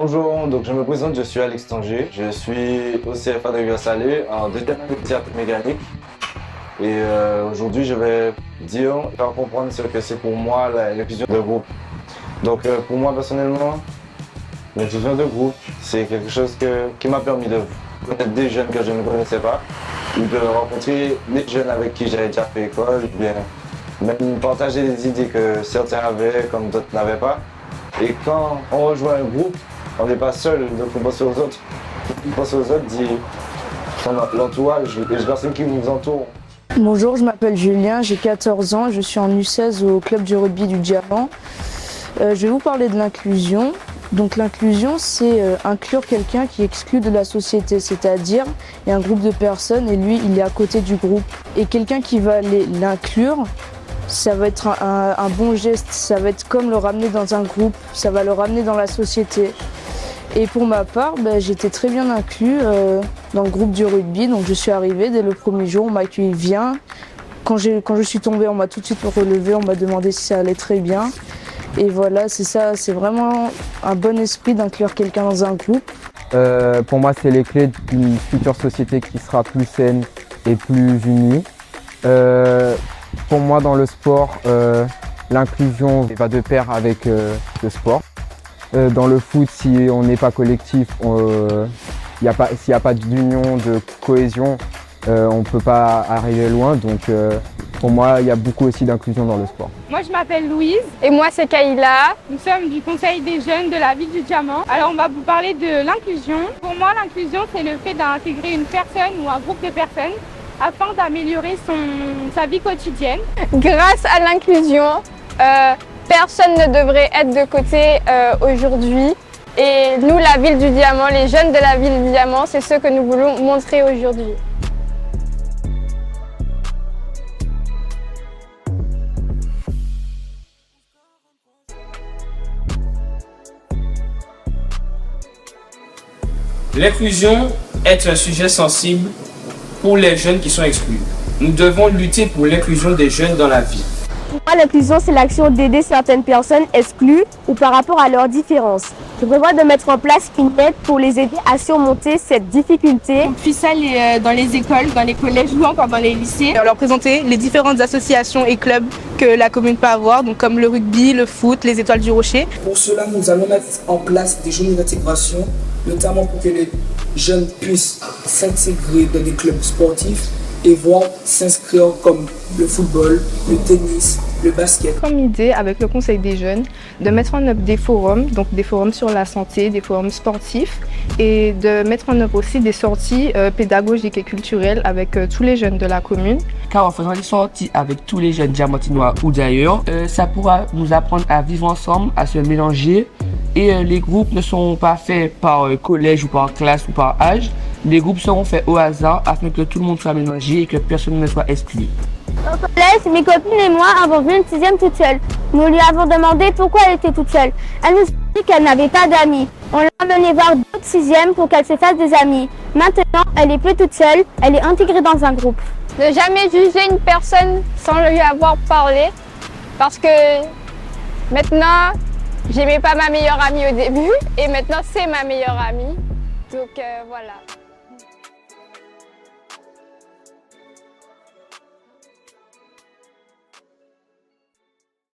Bonjour, donc je me présente, je suis Alex Tanger. Je suis au CFA de Vieux-Salé en deuxième année de théâtre mécanique. Et aujourd'hui, je vais faire comprendre ce que c'est pour moi l'inclusion de groupe. Donc pour moi personnellement, l'inclusion de groupe, c'est quelque chose qui m'a permis de connaître des jeunes que je ne connaissais pas, ou de rencontrer des jeunes avec qui j'avais déjà fait école, ou bien même partager des idées que certains avaient comme d'autres n'avaient pas. Et quand on rejoint un groupe, on n'est pas seul, donc on pense aux autres. On pense aux autres, dit l'entourage, les personnes qui vous entourent. Bonjour, je m'appelle Julien, j'ai 14 ans, je suis en U16 au club du rugby du Diamant. Je vais vous parler de l'inclusion. Donc l'inclusion, c'est inclure quelqu'un qui est exclu de la société, c'est-à-dire il y a un groupe de personnes et lui, il est à côté du groupe. Et quelqu'un qui va l'inclure, ça va être un bon geste, ça va être comme le ramener dans un groupe, ça va le ramener dans la société. Et pour ma part, j'étais très bien inclus dans le groupe du rugby, donc je suis arrivée dès le premier jour, on m'a accueilli bien. Quand je suis tombée, on m'a tout de suite relevé, on m'a demandé si ça allait très bien. Et voilà, c'est ça, c'est vraiment un bon esprit d'inclure quelqu'un dans un groupe. Pour moi, c'est les clés d'une future société qui sera plus saine et plus unie. Pour moi, dans le sport, l'inclusion va de pair avec le sport. Dans le foot, si on n'est pas collectif, s'il n'y a pas d'union, de cohésion, on ne peut pas arriver loin. Donc pour moi, il y a beaucoup aussi d'inclusion dans le sport. Moi, je m'appelle Louise. Et moi, c'est Kaïla. Nous sommes du Conseil des jeunes de la ville du Diamant. Alors, on va vous parler de l'inclusion. Pour moi, l'inclusion, c'est le fait d'intégrer une personne ou un groupe de personnes afin d'améliorer sa vie quotidienne. Grâce à l'inclusion, personne ne devrait être de côté aujourd'hui. Et nous, la ville du Diamant, les jeunes de la ville du Diamant, c'est ce que nous voulons montrer aujourd'hui. L'inclusion est un sujet sensible pour les jeunes qui sont exclus. Nous devons lutter pour l'inclusion des jeunes dans la vie. Pour moi, l'inclusion, c'est l'action d'aider certaines personnes exclues ou par rapport à leurs différences. Je prévois de mettre en place une aide pour les aider à surmonter cette difficulté. On puisse aller dans les écoles, dans les collèges ou encore dans les lycées. On leur présenter les différentes associations et clubs que la commune peut avoir, donc comme le rugby, le foot, les Étoiles du Rocher. Pour cela, nous allons mettre en place des journées d'intégration, notamment pour que les jeunes puissent s'intégrer dans des clubs sportifs et voir s'inscrire comme le football, le tennis, le basket. Comme idée, avec le Conseil des jeunes, de mettre en œuvre des forums, donc des forums sur la santé, des forums sportifs, et de mettre en œuvre aussi des sorties pédagogiques et culturelles avec tous les jeunes de la commune. Car en faisant des sorties avec tous les jeunes diamantinois ou d'ailleurs, ça pourra nous apprendre à vivre ensemble, à se mélanger. Et les groupes ne seront pas faits par collège ou par classe ou par âge. Les groupes seront faits au hasard afin que tout le monde soit mélangé et que personne ne soit exclu. Au collège, mes copines et moi avons vu une sixième toute seule. Nous lui avons demandé pourquoi elle était toute seule. Elle nous a dit qu'elle n'avait pas d'amis. On l'a amenée voir d'autres sixièmes pour qu'elle se fasse des amis. Maintenant, elle n'est plus toute seule, elle est intégrée dans un groupe. Ne jamais juger une personne sans lui avoir parlé, parce que maintenant, j'aimais pas ma meilleure amie au début et maintenant c'est ma meilleure amie. Donc voilà.